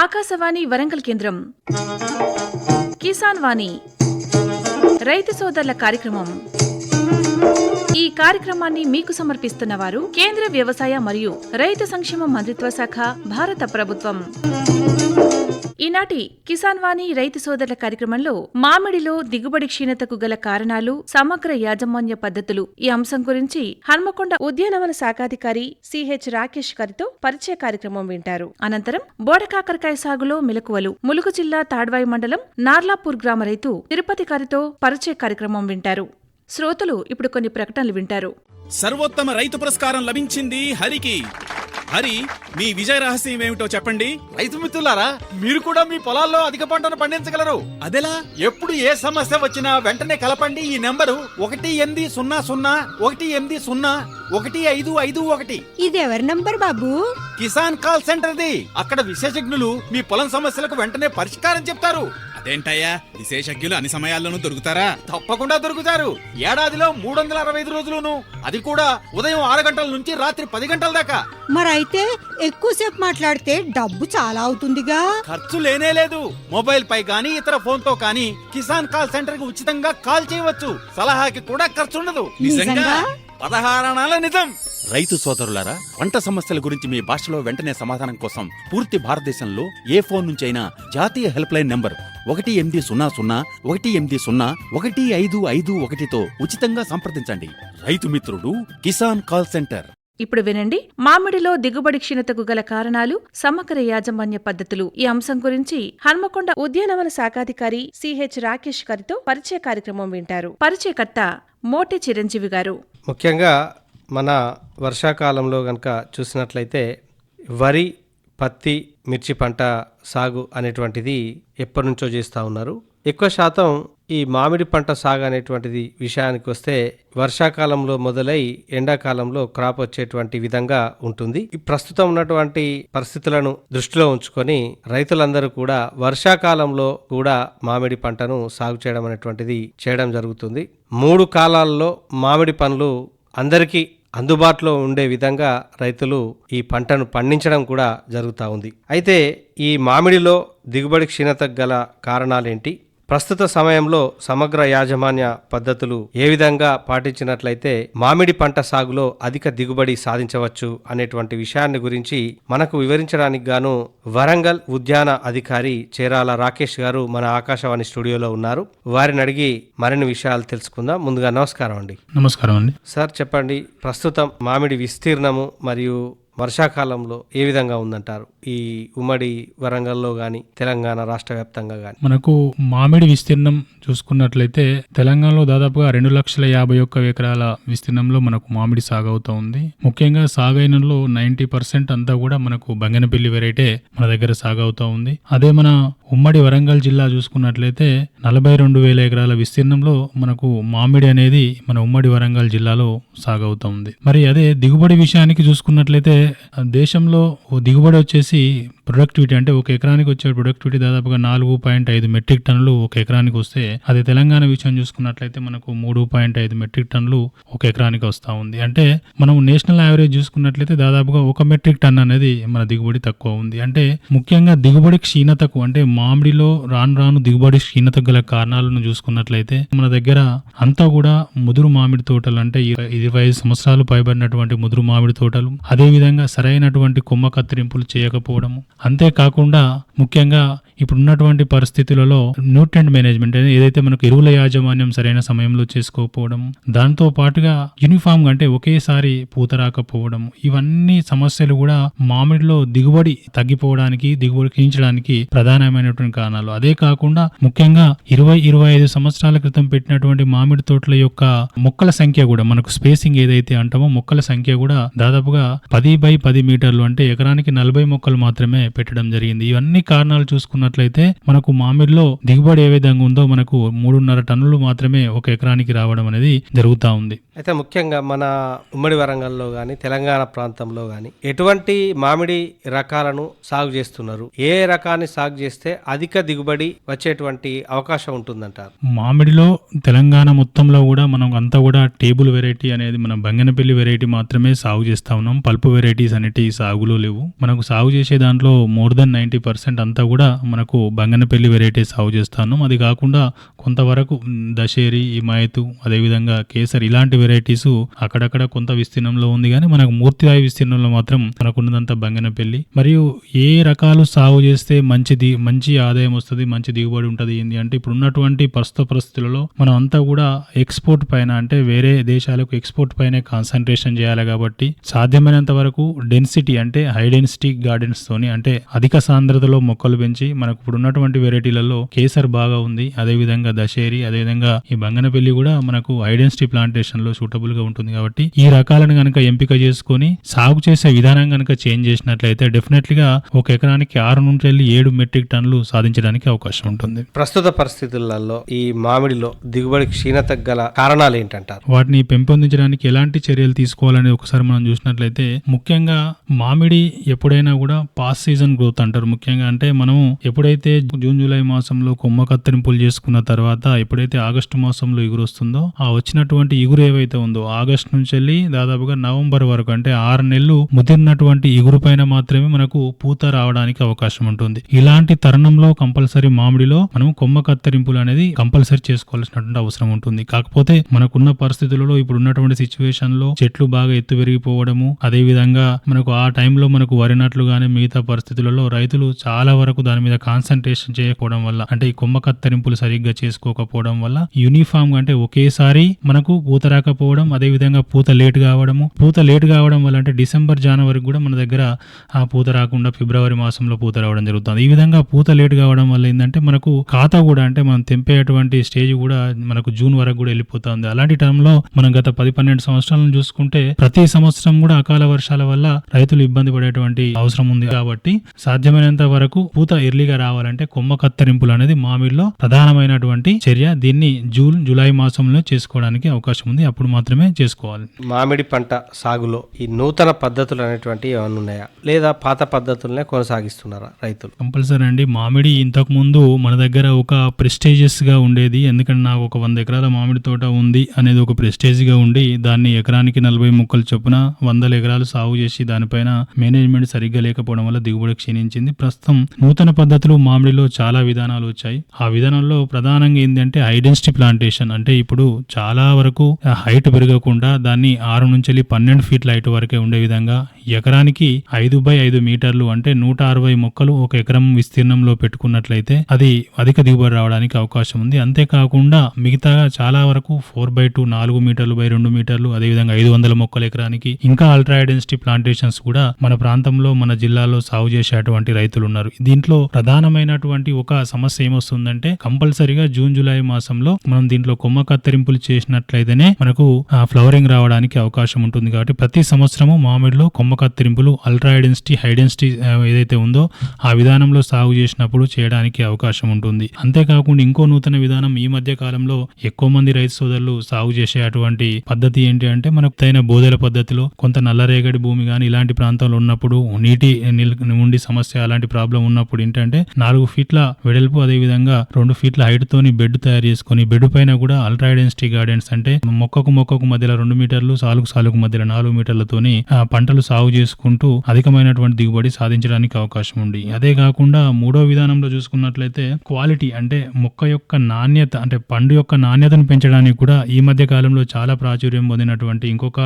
ఆకాశవాణి వరంగల్ కేంద్రం కిసాన్ వాణి రైతు సోదరుల కార్యక్రమం. ఈ కార్యక్రమాన్ని మీకు సమర్పిస్తున్నవారు కేంద్ర వ్యవసాయ మరియు రైతు సంక్షేమ మంత్రిత్వ శాఖ, భారత ప్రభుత్వం. ఈనాటి కిసాన్ వాణి రైతు సోదరుల కార్యక్రమంలో మామిడిలో దిగుబడి క్షీణతకు గల కారణాలు, సమగ్ర యాజమాన్య పద్ధతులు ఈ అంశం గురించి హన్మకొండ ఉద్యానవన శాఖాధికారి సిహెచ్ రాకేష్ గారితో పరిచయ కార్యక్రమం వింటారు. అనంతరం బోడకాకరకాయ సాగులో మెలకువలు, ములుగు జిల్లా తాడ్వాయి మండలం నార్లాపూర్ గ్రామ రైతు తిరుపతి గారితో పరిచయ కార్యక్రమం వింటారు. శ్రోతలు ఇప్పుడు కొన్ని ప్రకటనలు వింటారు. సర్వోత్తమ రైతు పురస్కారం లభించింది హరికి. హరి, మీ విజయ రహస్యం ఏమిటో చెప్పండి. రైతు మిత్రులారా, మీరు కూడా మీ పొలాల్లో అధిక పంటను పండించగలరు. అదెలా? ఎప్పుడు ఏ సమస్య వచ్చినా వెంటనే కలపండి ఈ నెంబరు 1800-180-1551. ఇది ఎవరి నంబర్ బాబు? కిసాన్ కాల్ సెంటర్ది. అక్కడ విశేషజ్ఞులు మీ పొలం సమస్యలకు వెంటనే పరిష్కారం చెప్తారు. అదేంటయ్యా, విశేషజ్ఞులు అన్ని సమయాల్లోనూ దొరుకుతారా? తప్పకుండా దొరుకుతారు. ఏడాదిలో 365 రోజులును, అది కూడా ఉదయం 6 గంటల నుంచి రాత్రి 10 గంటల దాకా. మరైతే ఎక్కువసేపు మాట్లాడితే డబ్బు చాలా అవుతుందిగా. ఖర్చు లేనే లేదు. మొబైల్ పై గానీ ఇతర ఫోన్ తో కానీ కిసాన్ కాల్ సెంటర్ కి ఉచితంగా కాల్ చేయవచ్చు. సలహాకి కూడా ఖర్చుండదు. నిజంగా? 16 అనాల నిజం. రైతు సోదరులారా, పంట సమస్యల గురించి మీ భాషలో వెంటనే సమాధానం కోసం పూర్తి భారతదేశంలో ఏ ఫోన్ నుంచి అయినా జాతీయ హెల్ప్ లైన్ నంబర్ 1800-180-1551తో ఉచితంగా సంప్రదించండి. రైతు మిత్రుడు కిసాన్ కాల్ సెంటర్. ఇప్పుడు వినండి, మామిడిలో దిగుబడి క్షీణతకు గల కారణాలు, సమగ్ర యాజమాన్య పద్ధతులు ఈ అంశం గురించి హన్మకొండ ఉద్యానవన శాఖాధికారి సిహెచ్ రాకేష్ గారితో పరిచయ కార్యక్రమం వింటారు. పరిచయకర్త మోటి చిరంజీవి గారు. ముఖ్యంగా మన వర్షాకాలంలో గనక చూసినట్లయితే వరి, పత్తి, మిర్చి పంట సాగు అనేటువంటిది ఎప్పటి నుంచో చేస్తూ ఉన్నారు. ఎక్కువ శాతం ఈ మామిడి పంట సాగు అనేటువంటిది విషయానికి వస్తే వర్షాకాలంలో మొదలై ఎండాకాలంలో క్రాప్ వచ్చేటువంటి విధంగా ఉంటుంది. ఈ ప్రస్తుతం ఉన్నటువంటి పరిస్థితులను దృష్టిలో ఉంచుకొని రైతులందరూ కూడా వర్షాకాలంలో కూడా మామిడి పంటను సాగు చేయడం అనేటువంటిది చేయడం జరుగుతుంది. 3 కాలాల్లో మామిడి పండ్లు అందరికీ అందుబాటులో ఉండే విధంగా రైతులు ఈ పంటను పండించడం కూడా జరుగుతూ ఉంది. అయితే ఈ మామిడిలో దిగుబడి క్షీణతకు గల కారణాలేంటి, ప్రస్తుత సమయంలో సమగ్ర యాజమాన్య పద్ధతులు ఏ విధంగా పాటించినట్లయితే మామిడి పంట సాగులో అధిక దిగుబడి సాధించవచ్చు అనేటువంటి విషయాన్ని గురించి మనకు వివరించడానికి గాను వరంగల్ ఉద్యాన అధికారి చేరాల రాకేష్ గారు మన ఆకాశవాణి స్టూడియోలో ఉన్నారు. వారిని అడిగి మరిన్ని విషయాలు తెలుసుకుందాం. ముందుగా నమస్కారం అండి. నమస్కారం అండి. సార్ చెప్పండి, ప్రస్తుతం మామిడి విస్తీర్ణము మరియు వర్షాకాలంలో ఏ విధంగా ఉందంటారు ఈ ఉమ్మడి వరంగల్లో గాని తెలంగాణ రాష్ట్ర వ్యాప్తంగా గాని? మనకు మామిడి విస్తీర్ణం చూసుకున్నట్లయితే తెలంగాణలో దాదాపుగా 2,51,000 ఎకరాల విస్తీర్ణంలో మనకు మామిడి సాగు అవుతా ఉంది. ముఖ్యంగా సాగైనలో 90% అంతా కూడా మనకు బంగనపల్లి వెరైటీ మన దగ్గర సాగు అవుతా ఉంది. అదే మన ఉమ్మడి వరంగల్ జిల్లా చూసుకున్నట్లయితే 42,000 ఎకరాల విస్తీర్ణంలో మనకు మామిడి అనేది మన ఉమ్మడి వరంగల్ జిల్లాలో సాగు అవుతా ఉంది. మరి అదే దిగుబడి విషయానికి చూసుకున్నట్లయితే దేశంలో దిగుబడి వచ్చేసి ప్రొడక్టివిటీ అంటే ఒక ఎకరానికి వచ్చే ప్రొడక్టివిటీ దాదాపుగా 4.5 మెట్రిక్ టన్నులు ఒక ఎకరానికి వస్తే, అదే తెలంగాణ విషయం చూసుకున్నట్లయితే మనకు 3.5 మెట్రిక్ టన్నులు ఒక ఎకరానికి వస్తూ ఉంది. అంటే మనం నేషనల్ యావరేజ్ చూసుకున్నట్లయితే దాదాపుగా 1 మెట్రిక్ టన్ అనేది మన దిగుబడి తక్కువ ఉంది. అంటే ముఖ్యంగా దిగుబడి క్షీణతకు అంటే మామిడిలో రాను దిగుబడి క్షీణతకు గల కారణాలను చూసుకున్నట్లయితే మన దగ్గర అంతా కూడా ముదురు మామిడి తోటలు, అంటే 25 సంవత్సరాలు పైబడినటువంటి ముదురు మామిడి తోటలు, అదే విధంగా సరైనటువంటి కొమ్మ కత్తిరింపులు చేయకపోవడము, అంతేకాకుండా ముఖ్యంగా ఇప్పుడున్నటువంటి పరిస్థితులలో న్యూట్రియంట్ మేనేజ్మెంట్ ఏదైతే మనకు ఎరువుల యాజమాన్యం సరైన సమయంలో చేసుకోకపోవడం, దాంతో పాటుగా యూనిఫామ్ గా అంటే ఒకేసారి పూత రాకపోవడం, ఇవన్నీ సమస్యలు కూడా మామిడిలో దిగుబడి తగ్గిపోవడానికి, దిగుబడి క్షీణించడానికి ప్రధానమైనటువంటి కారణాలు. అదే కాకుండా ముఖ్యంగా 20-25 సంవత్సరాల క్రితం పెట్టినటువంటి మామిడి తోటల యొక్క మొక్కల సంఖ్య కూడా, మనకు స్పేసింగ్ ఏదైతే అంటామో మొక్కల సంఖ్య కూడా దాదాపుగా 10 by 10 మీటర్లు, అంటే ఎకరానికి 40 మొక్కలు మాత్రమే పెట్టడం జరిగింది. ఇవన్నీ కారణాలు చూసుకున్న చూసుకున్నట్లయితే మనకు మామిడిలో దిగుబడి ఏ విధంగా ఉందో మనకు 3.5 టన్నులు మాత్రమే ఒక ఎకరానికి రావడం అనేది జరుగుతూ ఉంది. అయితే ముఖ్యంగా మన ఉమ్మడి వరంగల్లో కానీ తెలంగాణ ప్రాంతంలో కానీ ఎటువంటి మామిడి రకాలను సాగు చేస్తున్నారు? ఏ రకాన్ని సాగు చేస్తే అధిక దిగుబడి వచ్చేటువంటి అవకాశం ఉంటుందంటారు? మామిడిలో తెలంగాణ మొత్తంలో కూడా మనం అంతా కూడా టేబుల్ వెరైటీ అనేది మనం బంగనపల్లి వెరైటీ మాత్రమే సాగు చేస్తా ఉన్నాం. పల్పు వెరైటీస్ అనేటివి సాగులో లేవు. మనకు సాగు చేసే దాంట్లో మోర్ దెన్ 90% అంతా కూడా మనకు బంగనపల్లి వెరైటీ సాగు చేస్తాను. అది కాకుండా కొంతవరకు దశేరి, హిమాయతు, అదేవిధంగా కేసర్ ఇలాంటి వెరైటీస్ అక్కడక్కడ కొంత విస్తీర్ణంలో ఉంది. కానీ మనకు పూర్తిస్థాయి విస్తీర్ణంలో మాత్రం మనకున్నదంతా బంగనపల్లి. మరియు ఏ రకాలు సాగు చేస్తే మంచి ఆదాయం వస్తుంది, మంచి దిగుబడి ఉంటుంది ఏంటి అంటే ఇప్పుడు ఉన్నటువంటి ప్రస్తుత పరిస్థితులలో మనం అంతా కూడా ఎక్స్పోర్ట్ పైన అంటే వేరే దేశాలకు ఎక్స్పోర్ట్ పైనే కాన్సన్ట్రేషన్ చేయాలి. కాబట్టి సాధ్యమైనంత వరకు డెన్సిటీ అంటే హై డెన్సిటీ గార్డెన్స్ తోని అంటే అధిక సాంద్రతలో మొక్కలు పెంచి మనకు ఇప్పుడు ఉన్నటువంటి వెరైటీలలో కేసర్ బాగా ఉంది, అదేవిధంగా దశేరి, అదేవిధంగా ఈ బంగనపల్లి కూడా మనకు హై డెన్సిటీ ప్లాంటేషన్ లో సూటబుల్ గా ఉంటుంది. కాబట్టి ఈ రకాలను గనక ఎంపిక చేసుకొని సాగు చేసే విధానం గనక చేంజ్ చేసినట్లయితే డెఫినెట్లీ గా ఒక ఎకరానికి 6 నుండి 7 మెట్రిక్ టన్నులు సాధించడానికి అవకాశం ఉంటుంది. ప్రస్తుత పరిస్థితులలో ఈ మామిడిలో దిగుబడి క్షీణత గల కారణాలు ఏంటంటారు? వాటిని పెంపొందించడానికి ఎలాంటి చర్యలు తీసుకోవాలని ఒకసారి మనం చూసినట్లయితే ముఖ్యంగా మామిడి ఎప్పుడైనా కూడా పాస్ సీజన్ గ్రోత్ అంటారు. ముఖ్యంగా అంటే మనం ఎప్పుడైతే జూన్ జూలై మాసంలో కొమ్మ కత్తిరింపులు చేసుకున్న తర్వాత ఎప్పుడైతే ఆగస్టు మాసంలో ఇగురు వస్తుందో ఆ వచ్చినటువంటి ఇగురు ఏవైతే ఉందో ఆగస్టు నుంచి వెళ్ళి దాదాపుగా నవంబర్ వరకు అంటే 6 నెలలు ముదిరినటువంటి ఇగురు పైన మాత్రమే మనకు పూత రావడానికి అవకాశం ఉంటుంది. ఇలాంటి తరుణంలో కంపల్సరీ మామిడిలో మనం కొమ్మ కత్తిరింపులు అనేది కంపల్సరీ చేసుకోవాల్సినటువంటి అవసరం ఉంటుంది. కాకపోతే మనకున్న పరిస్థితులలో ఇప్పుడు ఉన్నటువంటి సిచ్యువేషన్ లో చెట్లు బాగా ఎత్తు పెరిగిపోవడము, అదే విధంగా మనకు ఆ టైంలో మనకు వరినట్లు గానీ మిగతా పరిస్థితులలో రైతులు చాలా వరకు దాని మీద కాన్సన్ట్రేషన్ చేయకపోవడం వల్ల అంటే ఈ కొమ్మ కత్తిరింపులు సరిగ్గా చేసుకోకపోవడం వల్ల యూనిఫామ్ గా అంటే ఒకేసారి మనకు పూత రాకపోవడం, అదే విధంగా పూత లేట్ కావడం వల్ల అంటే డిసెంబర్ జనవరి కూడా మన దగ్గర ఆ పూత రాకుండా ఫిబ్రవరి మాసంలో పూత రావడం జరుగుతుంది. ఈ విధంగా పూత లేట్ కావడం వల్ల ఏంటంటే మనకు ఖాతా కూడా అంటే మనం తెంపేటువంటి స్టేజ్ కూడా మనకు జూన్ వరకు కూడా వెళ్ళిపోతుంది. అలాంటి టైంలో మనం గత 10-12 సంవత్సరాలను చూసుకుంటే ప్రతి సంవత్సరం కూడా అకాల వర్షాల వల్ల రైతులు ఇబ్బంది పడేటువంటి అవసరం ఉంది. కాబట్టి సాధ్యమైనంత వరకు పూత ఎర్లీగా రావాలంటే కొమ్మ కత్తిరింపులు అనేది మామిడిలో ప్రధానమైనటువంటి చర్య. దీన్ని జూన్ జూలై మాసంలో చేసుకోవడానికి అవకాశం ఉంది. అప్పుడు మాత్రమే చేసుకోవాలి. మామిడి పంట సాగులో ఈ నూతన పద్ధతులు అనేటువంటి ఏమైనా ఉన్నాయా లేదా పాత పద్ధతులనే కొనసాగిస్తున్నారా రైతులు? కంపల్సరీ అండి. మామిడి ఇంతకు ముందు మన దగ్గర ఒక ప్రెస్టేజియస్ గా ఉండేది. ఎందుకంటే నాకు ఒక 100 ఎకరాల మామిడి తోట ఉంది అనేది ఒక ప్రెస్టేజ్ గా ఉండి దాన్ని ఎకరానికి 40 మొక్కలు చొప్పున 100 ఎకరాలు సాగు చేసి దానిపైన మేనేజ్మెంట్ సరిగ్గా లేకపోవడం వల్ల దిగుబడి క్షీణించింది. ప్రస్తుతం నూతన పద్ధతులు మామిడిలో చాలా విధానాలు వచ్చాయి. ఆ విధానంలో ప్రధానంగా ఏంటంటే హై డెన్సిటీ ప్లాంటేషన్ అంటే ఇప్పుడు చాలా వరకు హైట్ పెరగకుండా దాన్ని 6 నుంచి 12 ఫీట్ల హైట్ వరకే ఉండే విధంగా ఎకరానికి 5x5 మీటర్లు అంటే 160 మొక్కలు ఒక ఎకరం విస్తీర్ణంలో పెట్టుకున్నట్లయితే అది అధిక దిగుబడి రావడానికి అవకాశం ఉంది. అంతేకాకుండా మిగతా చాలా వరకు 4x2 4 మీటర్లు బై 2 మీటర్లు అదేవిధంగా 500 మొక్కలు ఎకరానికి ఇంకా అల్ట్రా హై డెన్సిటీ ప్లాంటేషన్స్ కూడా మన ప్రాంతంలో మన జిల్లాలో సాగు చేసేటువంటి రైతులు ఉన్నారు. దీంట్లో ప్రధానమైనటువంటి ఒక సమస్య ఏమొస్తుందంటే కంపల్సరీగా జూన్ జూలై మాసంలో మనం దీంట్లో కొమ్మ కత్తిరింపులు చేసినట్లయితేనే మనకు ఫ్లవరింగ్ రావడానికి అవకాశం ఉంటుంది. కాబట్టి ప్రతి సంవత్సరము మామిడిలో కొమ్మ కత్తిరింపులు అల్ట్రా హై డెన్సిటీ ఏదైతే ఉందో ఆ విధానంలో సాగు చేసినప్పుడు చేయడానికి అవకాశం ఉంటుంది. అంతేకాకుండా ఇంకో నూతన విధానం ఈ మధ్య కాలంలో ఎక్కువ మంది రైతు సోదరులు సాగు చేసేటువంటి పద్ధతి ఏంటి అంటే మనకు తగిన బోదెల పద్ధతిలో కొంత నల్లరేగడి భూమి కానీ ఇలాంటి ప్రాంతంలో ఉన్నప్పుడు నీటి ఉండి సమస్య అలాంటి ప్రాబ్లం ఉన్నప్పుడు ఏంటంటే 4 ఫీట్ల వెడల్పు అదే విధంగా 2 ఫీట్ల హైట్ తోని బెడ్ తయారు చేసుకుని బెడ్ పైన కూడా అల్ట్రా హై డెన్సిటీ గార్డెన్స్ అంటే మొక్కకు మధ్యలో 2 మీటర్లు సాలుకు మధ్యలో 4 మీటర్లతోని పంటలు సాగు చేసుకుంటూ అధికమైనటువంటి దిగుబడి సాధించడానికి అవకాశం ఉంది. అదే కాకుండా మూడో విధానంలో చూసుకున్నట్లయితే క్వాలిటీ అంటే మొక్క యొక్క నాణ్యత అంటే పండు యొక్క నాణ్యతను పెంచడానికి కూడా ఈ మధ్య కాలంలో చాలా ప్రాచుర్యం పొందినటువంటి ఇంకొక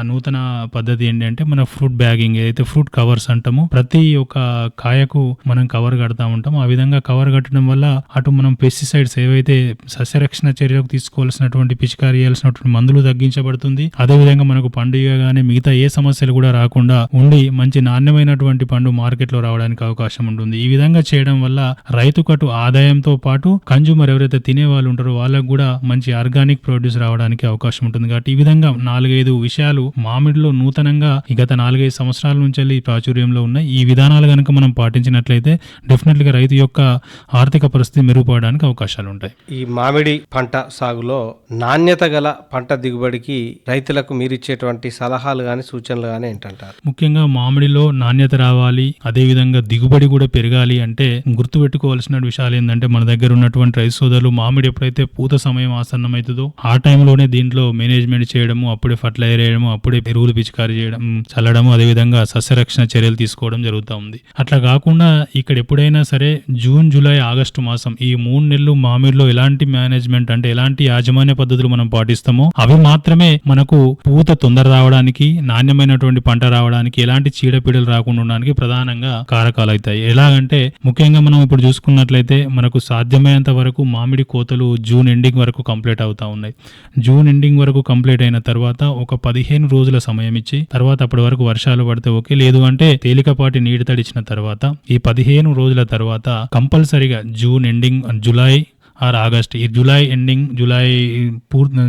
నూతన పద్ధతి ఏంటంటే మన ఫ్రూట్ బ్యాగింగ్ ఏదైతే ఫ్రూట్ కవర్స్ అంటామో ప్రతి ఒక్క కాయకు మనం కవర్ కడతా ఉంటాం. ఆ విధంగా కవర్ కట్టడం వల్ల అటు మనం పెస్టిసైడ్స్ ఏవైతే సస్యరక్షణ చర్యలకు తీసుకోవాల్సినటువంటి పిచికారీ చేయాల్సినటువంటి మందులు తగ్గించబడుతుంది. అదేవిధంగా మనకు పండుగ గానీ మిగతా ఏ సమస్యలు కూడా రాకుండా ఉండి మంచి నాణ్యమైనటువంటి పండు మార్కెట్ లో రావడానికి అవకాశం ఉంటుంది. ఈ విధంగా చేయడం వల్ల రైతుకు అటు ఆదాయంతో పాటు కన్జ్యూమర్ ఎవరైతే తినే వాళ్ళు ఉంటారో వాళ్ళకు కూడా మంచి ఆర్గానిక్ ప్రొడ్యూస్ రావడానికి అవకాశం ఉంటుంది. కాబట్టి ఈ విధంగా 4-5 విషయాలు మామిడిలో నూతనంగా గత 4-5 సంవత్సరాల నుంచి ప్రాచుర్యంలో ఉన్నాయి. ఈ విధానాలు కనుక మనం పాటించినట్లయితే డెఫినెట్ డెఫినెట్గా రైతు యొక్క ఆర్థిక పరిస్థితి మెరుగుపడడానికి అవకాశాలు ఉంటాయి. ఈ మామిడి పంట సాగులో నాణ్యత గల పంట దిగుబడికి రైతులకు మీరిచ్చేటువంటి సలహాలు కానీ సూచనలు కానీ ఏంటంటారు? ముఖ్యంగా మామిడిలో నాణ్యత రావాలి, అదేవిధంగా దిగుబడి కూడా పెరగాలి అంటే గుర్తుపెట్టుకోవాల్సిన విషయాలు ఏంటంటే మన దగ్గర ఉన్నటువంటి రైతు సోదరులు మామిడి ఎప్పుడైతే పూత సమయం ఆసన్నమవుతుందో ఆ టైంలోనే దీంట్లో మేనేజ్మెంట్ చేయడము, అప్పుడే ఫర్టిలైజర్ వేయడము, అప్పుడే ఎరువులు పిచికారీ చేయడం, చల్లడము, అదేవిధంగా సస్యరక్షణ చర్యలు తీసుకోవడం జరుగుతూ ఉంది. అట్లా కాకుండా ఇక్కడ ఎప్పుడైనా సరే జూన్, జూలై, ఆగస్టు మాసం ఈ 3 నెలలు మామిడిలో ఎలాంటి మేనేజ్మెంట్ అంటే ఎలాంటి యాజమాన్య పద్ధతులు మనం పాటిస్తామో అవి మాత్రమే మనకు పూత తొందర రావడానికి, నాణ్యమైనటువంటి పంట రావడానికి, ఎలాంటి చీడపీడలు రాకుండా ఉండడానికి ప్రధానంగా కారకాలు అవుతాయి. ఎలాగంటే ముఖ్యంగా మనం ఇప్పుడు చూసుకున్నట్లయితే మనకు సాధ్యమైనంత వరకు మామిడి కోతలు జూన్ ఎండింగ్ వరకు కంప్లీట్ అవుతా ఉన్నాయి. జూన్ ఎండింగ్ వరకు కంప్లీట్ అయిన తర్వాత ఒక 15 రోజుల సమయం ఇచ్చి తర్వాత అప్పటి వరకు వర్షాలు పడితే ఓకే, లేదు అంటే తేలికపాటి నీటి తడిచిన తర్వాత ఈ 15 రోజుల తర్వాత కంపల్సరిగా June ending, July or August, ఈ జూలై ఎండింగ్, జూలై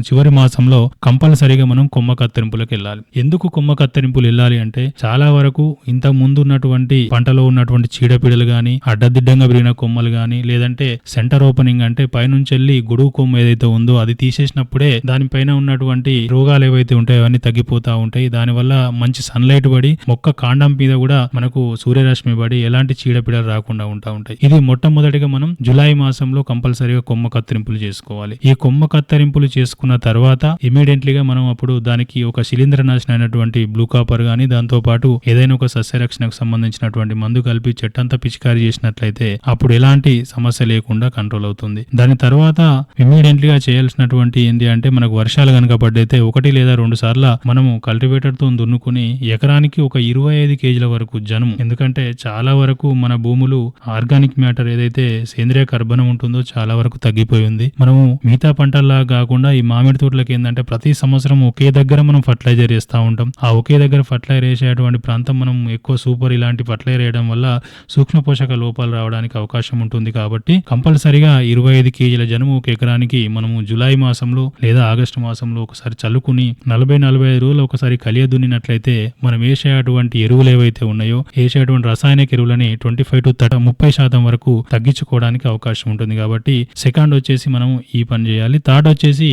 చివరి మాసంలో కంపల్సరీగా మనం కొమ్మ కత్తిరింపులకు వెళ్ళాలి. ఎందుకు కొమ్మ కత్తిరింపులు వెళ్ళాలి అంటే చాలా వరకు ఇంత ముందు ఉన్నటువంటి పంటలో ఉన్నటువంటి చీడపీడలు గాని, అడ్డదిడ్డంగా పెరిగిన కొమ్మలు గాని, లేదంటే సెంటర్ ఓపెనింగ్ అంటే పైనుంచి వెళ్ళి గొడుగు కొమ్మ ఏదైతే ఉందో అది తీసేసినప్పుడే దానిపైన ఉన్నటువంటి రోగాలు ఏవైతే ఉంటాయో అవన్నీ తగ్గిపోతా ఉంటాయి. దానివల్ల మంచి సన్లైట్ పడి మొక్క కాండం మీద కూడా మనకు సూర్యరశ్మి పడి ఎలాంటి చీడపీడలు రాకుండా ఉంటాయి. ఇది మొట్టమొదటిగా మనం జూలై మాసంలో కంపల్సరీ కొమ్మ కత్తిరింపులు చేసుకోవాలి. ఈ కొమ్మ కత్తిరింపులు చేసుకున్న తర్వాత ఇమీడియట్లీగా మనం అప్పుడు దానికి ఒక శిలీంద్రనాశనం అయినటువంటి బ్లూ కాపర్ గానీ, దాంతో పాటు ఏదైనా ఒక సస్యరక్షణకు సంబంధించినటువంటి మందు కలిపి చెట్టంతా పిచికారీ చేసినట్లయితే అప్పుడు ఎలాంటి సమస్య లేకుండా కంట్రోల్ అవుతుంది. దాని తర్వాత ఇమీడియట్లీగా చేయాల్సినటువంటి ఏంటి అంటే మనకు వర్షాలు కనుక పడ్డైతే 1 లేదా 2 సార్లు మనము కల్టివేటర్ తో దున్నుకుని ఎకరానికి ఒక 25 కేజీల వరకు జనుము, ఎందుకంటే చాలా వరకు మన భూములు ఆర్గానిక్ మ్యాటర్ ఏదైతే సేంద్రియ కర్బనం ఉంటుందో చాలా వరకు తగ్గిపోయి ఉంది. మనము మిగతా పంటల్లా కాకుండా ఈ మామిడి తోటలకి ఏంటంటే ప్రతి సంవత్సరం ఒకే దగ్గర మనం ఫర్టిలైజర్ వేస్తూ ఉంటాం. ఆ ఒకే దగ్గర ఫర్టిలైజర్ వేసేటువంటి ప్రాంతం మనం ఎక్కువ సూపర్ ఇలాంటి ఫర్టిలైజర్ వేయడం వల్ల సూక్ష్మ పోషక లోపాలు రావడానికి అవకాశం ఉంటుంది. కాబట్టి కంపల్సరిగా 25 కేజీల జనుము ఒక ఎకరానికి మనము జూలై మాసంలో లేదా ఆగస్టు మాసంలో ఒకసారి చల్లుకుని 40-45 రోజులు ఒకసారి కలియ దున్నినట్లయితే మనం వేసేటువంటి ఎరువులు ఏవైతే ఉన్నాయో, వేసేటువంటి రసాయనిక ఎరువులని 25 to 30% వరకు తగ్గించుకోవడానికి అవకాశం ఉంటుంది. కాబట్టి సెకండ్ వచ్చేసి మనం ఈ పని చేయాలి. థర్డ్ వచ్చేసి